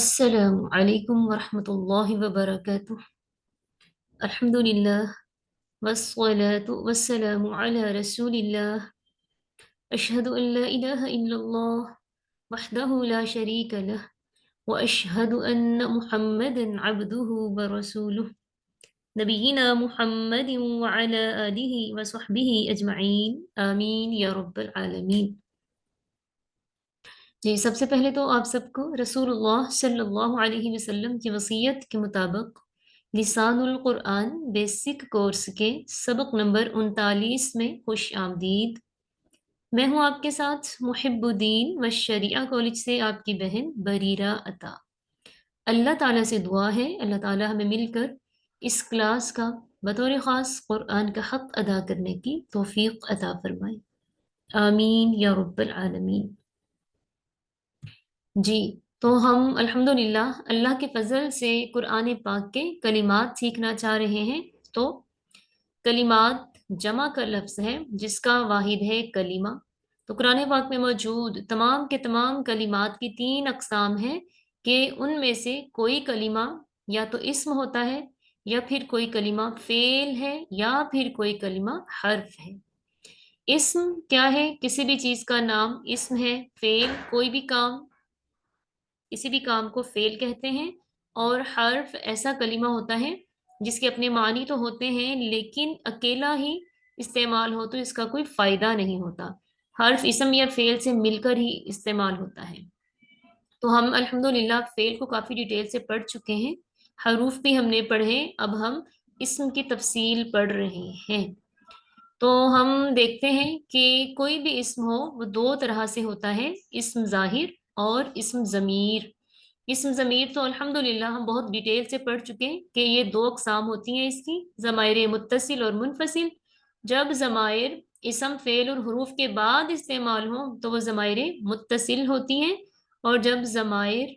السلام علیکم ورحمۃ اللہ وبرکاتہ۔ الحمد للہ والصلاة والسلام علی رسول اللہ۔ اشہد ان لا الہ الا اللہ وحدہ لا شریک لہ واشہد ان محمدا عبدہ ورسولہ نبینا محمد وعلی آلہ وصحبہ اجمعین آمین یا رب العالمین۔ جی، سب سے پہلے تو آپ سب کو رسول اللہ صلی اللہ علیہ وسلم کی وصیت کے مطابق لسان القرآن بیسک کورس کے سبق نمبر 39 میں خوش آمدید۔ میں ہوں آپ کے ساتھ محب الدین و شریعہ کالج سے آپ کی بہن بریرہ عطا۔ اللہ تعالیٰ سے دعا ہے اللہ تعالیٰ ہمیں مل کر اس کلاس کا بطور خاص قرآن کا حق ادا کرنے کی توفیق عطا فرمائے، آمین یا رب العالمین۔ جی، تو ہم الحمدللہ اللہ کے فضل سے قرآن پاک کے کلمات سیکھنا چاہ رہے ہیں۔ تو کلمات جمع کا لفظ ہے جس کا واحد ہے کلمہ۔ تو قرآن پاک میں موجود تمام کے تمام کلمات کی 3 اقسام ہیں کہ ان میں سے کوئی کلمہ یا تو اسم ہوتا ہے یا پھر کوئی کلمہ فعل ہے یا پھر کوئی کلمہ حرف ہے۔ اسم کیا ہے؟ کسی بھی چیز کا نام اسم ہے۔ فعل کوئی بھی کام، کسی بھی کام کو فعل کہتے ہیں۔ اور حرف ایسا کلمہ ہوتا ہے جس کے اپنے معنی تو ہوتے ہیں لیکن اکیلا ہی استعمال ہو تو اس کا کوئی فائدہ نہیں ہوتا۔ حرف اسم یا فعل سے مل کر ہی استعمال ہوتا ہے۔ تو ہم الحمدللہ فعل کو کافی ڈیٹیل سے پڑھ چکے ہیں، حروف بھی ہم نے پڑھے، اب ہم اسم کی تفصیل پڑھ رہے ہیں۔ تو ہم دیکھتے ہیں کہ کوئی بھی اسم ہو وہ 2 طرح سے ہوتا ہے، اسم ظاہر اور اسم ضمیر۔ اسم ضمیر تو الحمدللہ ہم بہت ڈیٹیل سے پڑھ چکے ہیں کہ یہ 2 اقسام ہوتی ہیں اس کی، ضمائر متصل اور منفصل۔ جب ضمائر اسم فعل اور حروف کے بعد استعمال ہوں تو وہ ضمائر متصل ہوتی ہیں، اور جب ضمائر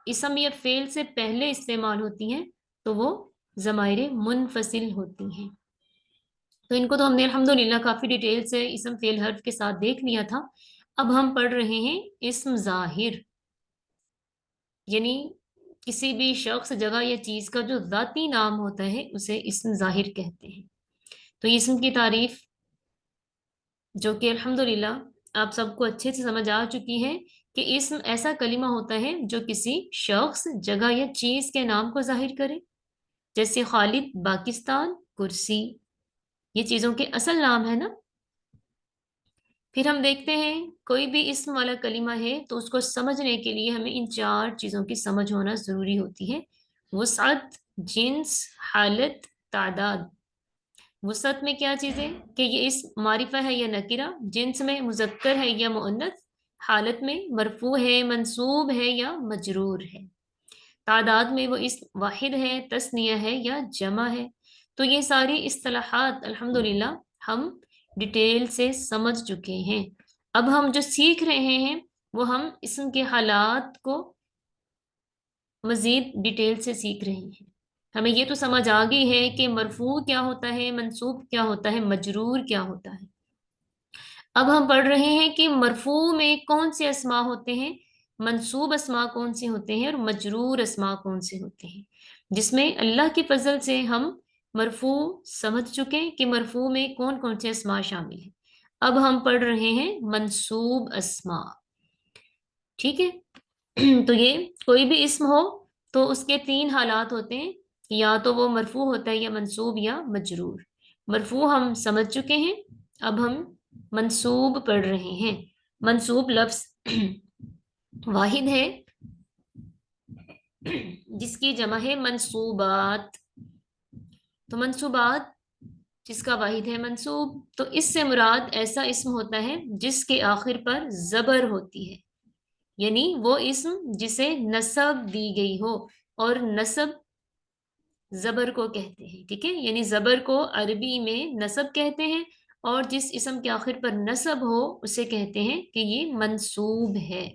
اسم یا فعل سے پہلے استعمال ہوتی ہیں تو وہ ضمائر منفصل ہوتی ہیں۔ تو ان کو تو ہم نے الحمدللہ کافی ڈیٹیل سے اسم فعل حرف کے ساتھ دیکھ لیا تھا۔ اب ہم پڑھ رہے ہیں اسم ظاہر، یعنی کسی بھی شخص، جگہ یا چیز کا جو ذاتی نام ہوتا ہے اسے اسم ظاہر کہتے ہیں۔ تو اسم کی تعریف جو کہ الحمدللہ آپ سب کو اچھے سے سمجھ آ چکی ہے کہ اسم ایسا کلمہ ہوتا ہے جو کسی شخص، جگہ یا چیز کے نام کو ظاہر کرے، جیسے خالد، پاکستان، کرسی، یہ چیزوں کے اصل نام ہے نا۔ پھر ہم دیکھتے ہیں کوئی بھی اسم والا کلمہ ہے تو اس کو سمجھنے کے لیے ہمیں ان 4 چیزوں کی سمجھ ہونا ضروری ہوتی ہے: وسعت، جنس، حالت، تعداد۔ وسعت میں کیا چیزیں کہ یہ اسم معرفہ ہے یا نکرہ، جنس میں مذکر ہے یا مؤنث، حالت میں مرفوع ہے، منصوب ہے یا مجرور ہے، تعداد میں وہ اسم واحد ہے، تثنیہ ہے یا جمع ہے۔ تو یہ ساری اصطلاحات الحمدللہ ہم ڈیٹیل سے سمجھ چکے ہیں۔ اب ہم جو سیکھ رہے ہیں وہ ہم اسم کے حالات کو مزید ڈیٹیل سے سیکھ رہے ہیں۔ ہمیں یہ تو سمجھ آ گئی ہے کہ مرفوع کیا ہوتا ہے، منصوب کیا ہوتا ہے، مجرور کیا ہوتا ہے۔ اب ہم پڑھ رہے ہیں کہ مرفوع میں کون سے اسماء ہوتے ہیں، منصوب اسماء کون سے ہوتے ہیں، اور مجرور اسماء کون سے ہوتے ہیں، جس میں اللہ کے فضل سے ہم مرفوع سمجھ چکے کہ مرفوع میں کون کون سے اسماء شامل ہیں۔ اب ہم پڑھ رہے ہیں منصوب اسماء، ٹھیک ہے۔ تو یہ کوئی بھی اسم ہو تو اس کے 3 حالات ہوتے ہیں، یا تو وہ مرفوع ہوتا ہے یا منصوب یا مجرور۔ مرفوع ہم سمجھ چکے ہیں، اب ہم منصوب پڑھ رہے ہیں۔ منصوب لفظ واحد ہے جس کی جمع ہے منصوبات۔ تو منصوبات جس کا واحد ہے منصوب، تو اس سے مراد ایسا اسم ہوتا ہے جس کے آخر پر زبر ہوتی ہے، یعنی وہ اسم جسے نسب دی گئی ہو، اور نسب زبر کو کہتے ہیں، ٹھیک ہے، یعنی زبر کو عربی میں نسب کہتے ہیں، اور جس اسم کے آخر پر نسب ہو اسے کہتے ہیں کہ یہ منصوب ہے۔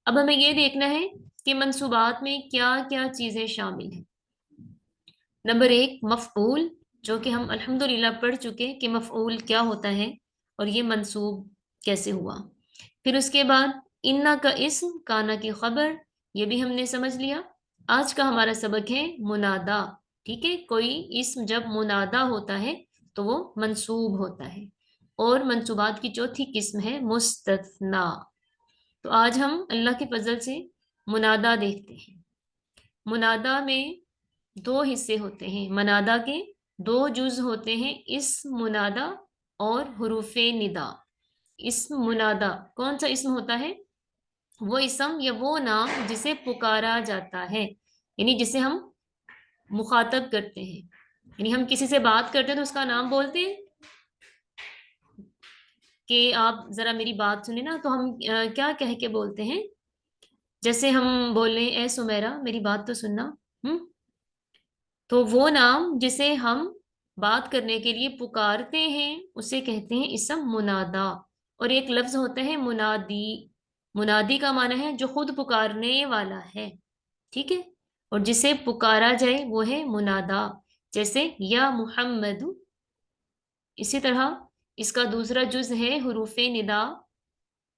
اب ہمیں یہ دیکھنا ہے کہ منصوبات میں کیا کیا چیزیں شامل ہیں۔ نمبر 1 مفعول، جو کہ ہم الحمدللہ پڑھ چکے کہ مفعول کیا ہوتا ہے اور یہ منصوب کیسے ہوا۔ پھر اس کے بعد انا کا اسم، کانا کی خبر، یہ بھی ہم نے سمجھ لیا. آج کا ہمارا سبق ہے منادا. ٹھیک ہے، کوئی اسم جب منادا ہوتا ہے تو وہ منصوب ہوتا ہے. اور منصوبات کی چوتھی قسم ہے مستثنا. تو آج ہم اللہ کے فضل سے منادا دیکھتے ہیں. منادا میں دو حصے ہوتے ہیں. منادا کے دو جز ہوتے ہیں، اسم منادا اور حروف ندا. اسم منادا کون سا اسم ہوتا ہے؟ وہ اسم یا وہ نام جسے پکارا جاتا ہے، یعنی جسے ہم مخاطب کرتے ہیں. یعنی ہم کسی سے بات کرتے ہیں تو اس کا نام بولتے ہیں کہ آپ ذرا میری بات سنیں نا، تو ہم کیا کہہ کے بولتے ہیں؟ جیسے ہم بولیں اے سمیرا میری بات تو سننا. تو وہ نام جسے ہم بات کرنے کے لیے پکارتے ہیں اسے کہتے ہیں اسم منادا. اور ایک لفظ ہوتا ہے منادی. منادی کا معنی ہے جو خود پکارنے والا ہے. ٹھیک ہے، اور جسے پکارا جائے وہ ہے منادا، جیسے یا محمد. اسی طرح اس کا دوسرا جز ہے حروف ندا.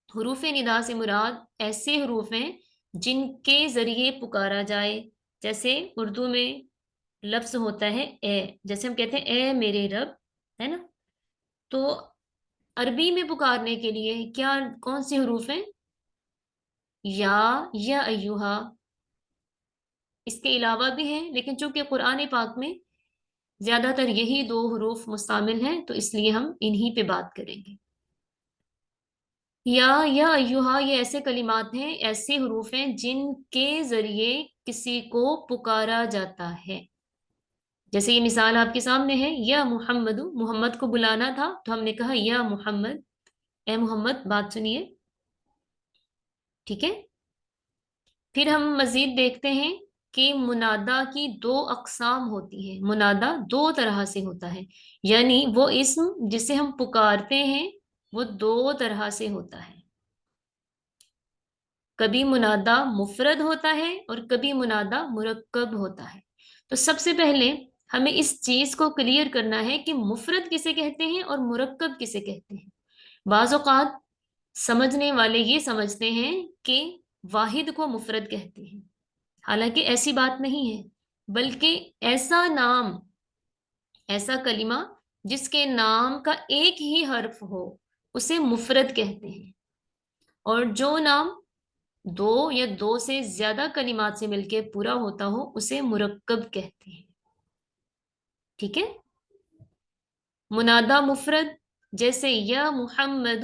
حروف ندا سے مراد ایسے حروف ہیں جن کے ذریعے پکارا جائے. جیسے اردو میں لفظ ہوتا ہے اے، جیسے ہم کہتے ہیں اے میرے رب، ہے نا. تو عربی میں پکارنے کے لیے کیا کون سی حروف ہیں؟ یا ایوہا. اس کے علاوہ بھی ہیں، لیکن چونکہ قرآن پاک میں زیادہ تر یہی دو حروف مستعمل ہیں تو اس لیے ہم انہی پہ بات کریں گے. یا ایوہا یہ ایسے کلمات ہیں، ایسے حروف ہیں جن کے ذریعے کسی کو پکارا جاتا ہے. جیسے یہ مثال آپ کے سامنے ہے، یا محمد، محمد کو بلانا تھا تو ہم نے کہا یا محمد، اے محمد بات سنیے. ٹھیک ہے، پھر ہم مزید دیکھتے ہیں کہ منادا کی دو اقسام ہوتی ہیں. منادا دو طرح سے ہوتا ہے، یعنی وہ اسم جسے ہم پکارتے ہیں وہ دو طرح سے ہوتا ہے. کبھی منادا مفرد ہوتا ہے اور کبھی منادا مرکب ہوتا ہے. تو سب سے پہلے ہمیں اس چیز کو کلیئر کرنا ہے کہ مفرد کسے کہتے ہیں اور مرکب کسے کہتے ہیں. بعض اوقات سمجھنے والے یہ سمجھتے ہیں کہ واحد کو مفرد کہتے ہیں، حالانکہ ایسی بات نہیں ہے، بلکہ ایسا نام، ایسا کلمہ جس کے نام کا ایک ہی حرف ہو اسے مفرد کہتے ہیں. اور جو نام دو یا دو سے زیادہ کلمات سے مل کے پورا ہوتا ہو اسے مرکب کہتے ہیں. ٹھیک ہے، منادا مفرد جیسے یا محمد،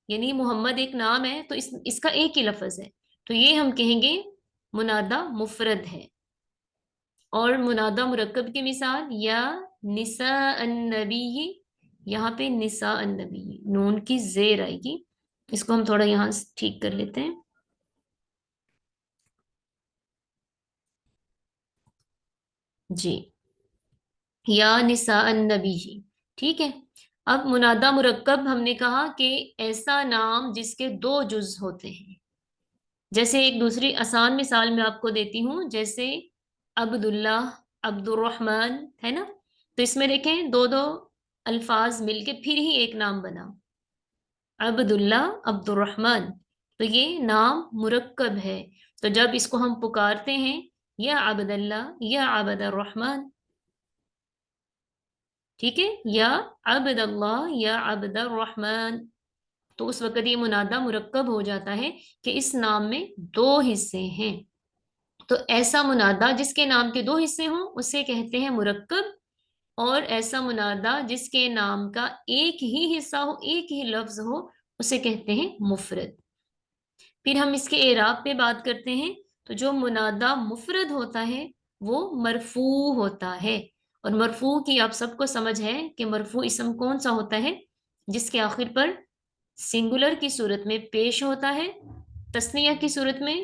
یعنی محمد ایک نام ہے تو اس کا ایک ہی لفظ ہے تو یہ ہم کہیں گے منادا مفرد ہے. اور منادا مرکب کی مثال یا نساء النبی، یہاں پہ نساء النبی نون کی زیر آئے گی، اس کو ہم تھوڑا یہاں ٹھیک کر لیتے ہیں. جی، یا نساء النبی. ٹھیک ہے، اب منادا مرکب ہم نے کہا کہ ایسا نام جس کے دو جز ہوتے ہیں. جیسے ایک دوسری آسان مثال میں آپ کو دیتی ہوں، جیسے عبداللہ، عبد الرحمن، ہے نا. تو اس میں دیکھیں دو دو الفاظ مل کے پھر ہی ایک نام بنا، عبداللہ، عبد الرحمن. تو یہ نام مرکب ہے. تو جب اس کو ہم پکارتے ہیں یا عبداللہ یا عبد الرحمن، ٹھیک ہے، یا عبد اللہ یا عبد الرحمن، تو اس وقت یہ منادا مرکب ہو جاتا ہے کہ اس نام میں دو حصے ہیں. تو ایسا منادا جس کے نام کے دو حصے ہوں اسے کہتے ہیں مرکب، اور ایسا منادا جس کے نام کا ایک ہی حصہ ہو، ایک ہی لفظ ہو، اسے کہتے ہیں مفرد. پھر ہم اس کے اعراب پہ بات کرتے ہیں. تو جو منادا مفرد ہوتا ہے وہ مرفوع ہوتا ہے. اور مرفوع کی آپ سب کو سمجھ ہے کہ مرفوع اسم کون سا ہوتا ہے؟ جس کے آخر پر سنگولر کی صورت میں پیش ہوتا ہے، تثنیہ کی صورت میں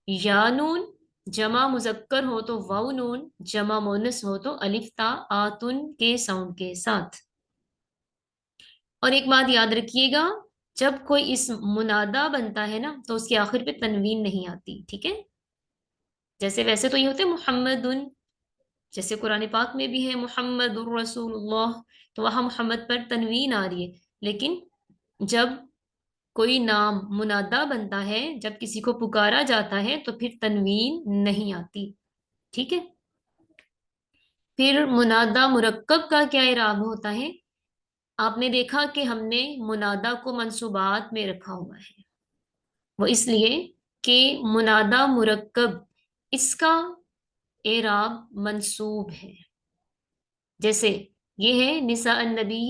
یا نون، جمع مذکر ہو تو واو نون، جمع مونس ہو تو الف تا آتن کے ساؤنڈ کے ساتھ. اور ایک بات یاد رکھیے گا، جب کوئی اسم منادا بنتا ہے نا تو اس کے آخر پہ تنوین نہیں آتی. ٹھیک ہے، جیسے ویسے تو یہ ہوتے محمد، جیسے قرآن پاک میں بھی ہے محمد الرسول اللہ، تو وہاں محمد پر تنوین آ رہی ہے. لیکن جب کوئی نام منادا بنتا ہے جب کسی کو پکارا جاتا ہے تو پھر تنوین نہیں آتی، ٹھیک ہے۔ پھر منادا مرکب کا کیا اعراب ہوتا ہے؟ آپ نے دیکھا کہ ہم نے منادا کو منصوبات میں رکھا ہوا ہے، وہ اس لیے کہ منادا مرکب اس کا اعراب منصوب ہے۔ جیسے یہ ہے نساء النبی،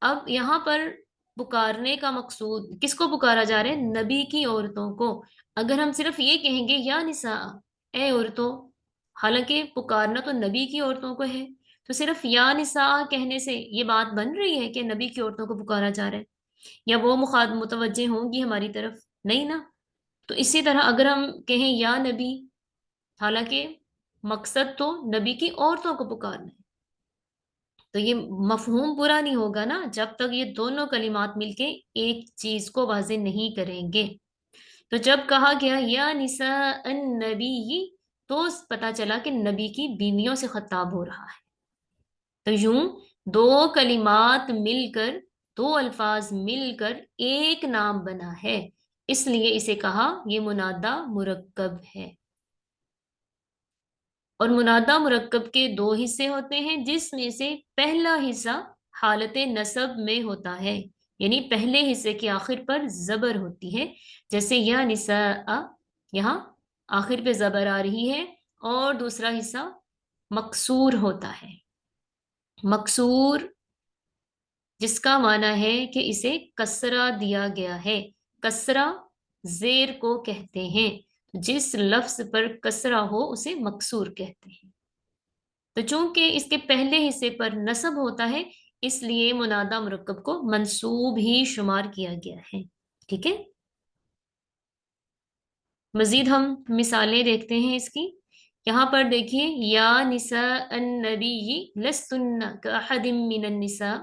اب یہاں پر پکارنے کا مقصود کس کو پکارا جا رہا ہے؟ نبی کی عورتوں کو۔ اگر ہم صرف یہ کہیں گے یا نساء، اے عورتوں، حالانکہ پکارنا تو نبی کی عورتوں کو ہے، تو صرف یا نساء کہنے سے یہ بات بن رہی ہے کہ نبی کی عورتوں کو پکارا جا رہا ہے، یا وہ متوجہ ہوں گی ہماری طرف؟ نہیں نا۔ تو اسی طرح اگر ہم کہیں یا نبی، حالانکہ مقصد تو نبی کی عورتوں کو پکارنا ہے، تو یہ مفہوم پورا نہیں ہوگا نا جب تک یہ دونوں کلمات مل کے ایک چیز کو واضح نہیں کریں گے۔ تو جب کہا گیا یا نساء النبی تو پتا چلا کہ نبی کی بیویوں سے خطاب ہو رہا ہے۔ تو یوں دو کلمات مل کر، دو الفاظ مل کر ایک نام بنا ہے، اس لیے اسے کہا یہ منادہ مرکب ہے۔ اور منادہ مرکب کے دو حصے ہوتے ہیں، جس میں سے پہلا حصہ حالت نصب میں ہوتا ہے، یعنی پہلے حصے کے آخر پر زبر ہوتی ہے، جیسے یا نساء، یہاں آخر پہ زبر آ رہی ہے، اور دوسرا حصہ مکسور ہوتا ہے۔ مکسور جس کا معنی ہے کہ اسے کسرہ دیا گیا ہے، کسرہ زیر کو کہتے ہیں، جس لفظ پر کسرہ ہو اسے مکسور کہتے ہیں۔ تو چونکہ اس کے پہلے حصے پر نصب ہوتا ہے، اس لیے منادہ مرکب کو منصوب ہی شمار کیا گیا ہے، ٹھیک ہے۔ مزید ہم مثالیں دیکھتے ہیں اس کی۔ یہاں پر دیکھیے یا نساء النبی لستن کاحد من النساء،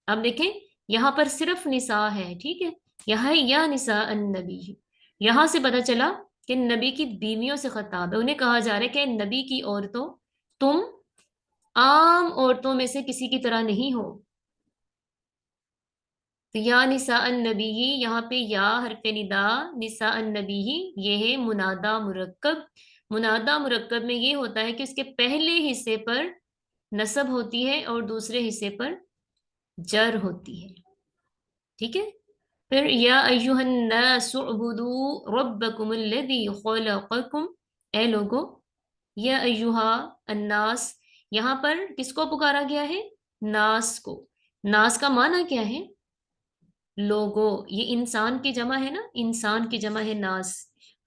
اب دیکھیں یہاں پر صرف نساء ہے، ٹھیک ہے، یہاں ہے یا نساء النبی، یہاں سے پتہ چلا کہ نبی کی بیویوں سے خطاب ہے، انہیں کہا جا رہا ہے کہ نبی کی عورتوں، تم عام عورتوں میں سے کسی کی طرح نہیں ہو۔ تو یا نساء النبی، یہاں پہ یا حرف ندا، نساء النبی یہ ہے منادہ مرکب۔ منادہ مرکب میں یہ ہوتا ہے کہ اس کے پہلے حصے پر نصب ہوتی ہے اور دوسرے حصے پر جر ہوتی ہے، ٹھیک ہے۔ پھر یا ایھا الناس اعبدوا ربکم الذی خلقکم، اے لوگو، یا ایھا الناس، یہاں پر کس کو پکارا گیا ہے؟ ناس کو۔ ناس کا معنی کیا ہے؟ لوگو، یہ انسان کی جمع ہے نا، انسان کی جمع ہے ناس،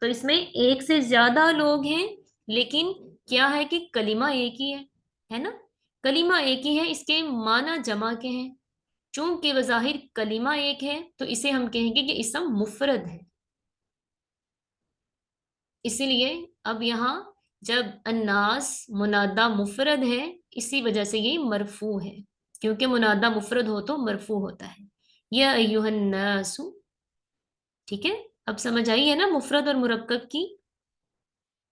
تو اس میں ایک سے زیادہ لوگ ہیں، لیکن کیا ہے کہ کلمہ ایک ہی ہے نا، کلمہ ایک ہی ہے، اس کے معنی جمع کے ہیں۔ چونکہ بظاہر کلمہ ایک ہے تو اسے ہم کہیں گے کہ اسم مفرد ہے، اسی لیے اب یہاں جب الناس منادہ مفرد ہے، اسی وجہ سے یہ مرفوع ہے، کیونکہ منادہ مفرد ہو تو مرفوع ہوتا ہے۔ یا ایھا الناس، ٹھیک ہے، اب سمجھ آئی ہے نا مفرد اور مرکب کی۔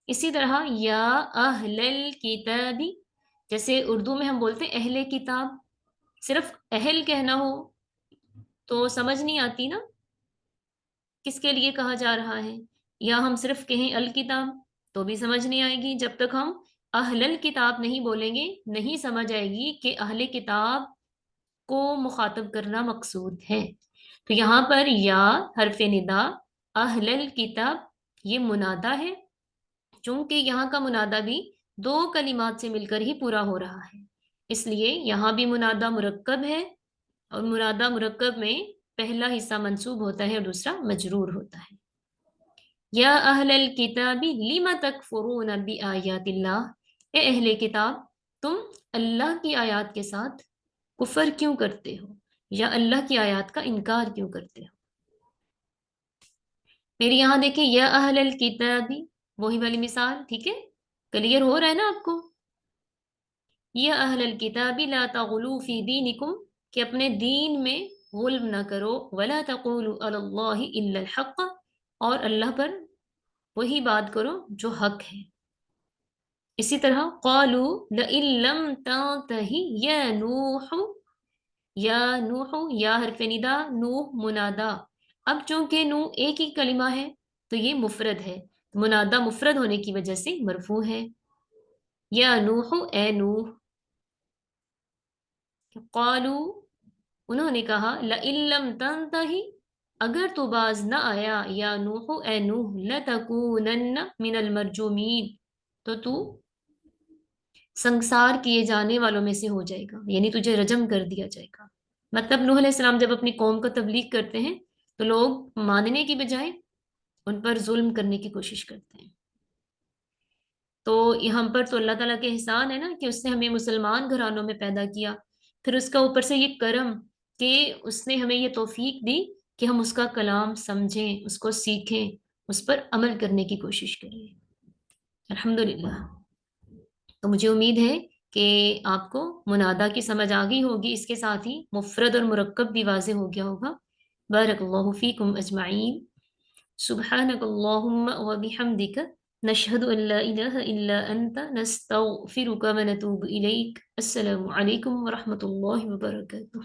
اسی طرح یا اہل الکتاب، جیسے اردو میں ہم بولتے ہیں اہل کتاب، صرف اہل کہنا ہو تو سمجھ نہیں آتی نا کس کے لیے کہا جا رہا ہے، یا ہم صرف کہیں الکتاب تو بھی سمجھ نہیں آئے گی، جب تک ہم اہل الکتاب نہیں بولیں گے نہیں سمجھ آئے گی کہ اہل کتاب کو مخاطب کرنا مقصود ہے۔ تو یہاں پر یا حرف ندا، اہل الکتاب یہ منادہ ہے، چونکہ یہاں کا منادہ بھی دو کلمات سے مل کر ہی پورا ہو رہا ہے، اس لیے یہاں بھی منادہ مرکب ہے، اور منادہ مرکب میں پہلا حصہ منصوب ہوتا ہے اور دوسرا مجرور ہوتا ہے۔ یا اہل الکتاب لم تکفرون بآیات اللہ، اے اہل کتاب تم اللہ کی آیات کے ساتھ کفر کیوں کرتے ہو، یا اللہ کی آیات کا انکار کیوں کرتے ہو۔ پھر یہاں دیکھیں یا اہل الکتاب، وہی والی مثال، ٹھیک ہے، کلیئر ہو رہا ہے نا آپ کو؟ یا اہل الکتاب لا تغلوا فی دینکم، کہ اپنے دین میں غلو نہ کرو، ولا تقولوا علی اللہ الا الحق، اور اللہ پر وہی بات کرو جو حق ہے۔ اسی طرح قالوا لئن لم تنتہ یا نوح، یا نوح یا حرف ندا، نوح منادا، اب چونکہ نو ایک ہی کلمہ ہے تو یہ مفرد ہے، منادہ مفرد ہونے کی وجہ سے مرفوع ہے۔ یا نوح، اے نوح، قالو، انہوں نے کہا، لئن لم تنتہی، اگر تو باز نہ آیا، یا نوح، اے نوح، لتکونن من المرجومین، تو سنگسار کیے جانے والوں میں سے ہو جائے گا، یعنی تجھے رجم کر دیا جائے گا۔ مطلب نوح علیہ السلام جب اپنی قوم کو تبلیغ کرتے ہیں تو لوگ ماننے کی بجائے ان پر ظلم کرنے کی کوشش کرتے ہیں۔ تو ہم پر تو اللہ تعالیٰ کے احسان ہے نا کہ اس نے ہمیں مسلمان گھرانوں میں پیدا کیا، پھر اس کا اوپر سے یہ کرم کہ اس نے ہمیں یہ توفیق دی کہ ہم اس کا کلام سمجھیں، اس کو سیکھیں، اس پر عمل کرنے کی کوشش کریں۔ الحمدللہ۔ تو مجھے امید ہے کہ آپ کو منادا کی سمجھ آ گئی ہوگی، اس کے ساتھ ہی مفرد اور مرکب بھی واضح ہو گیا ہوگا۔ بارک اللہ فیکم اجمعین۔ سبحانک اللہم وبحمدک، نشہد ان لا الہ الا انت، نستغفرک ونتوب الیک۔ السلام علیکم ورحمۃ اللہ وبرکاتہ۔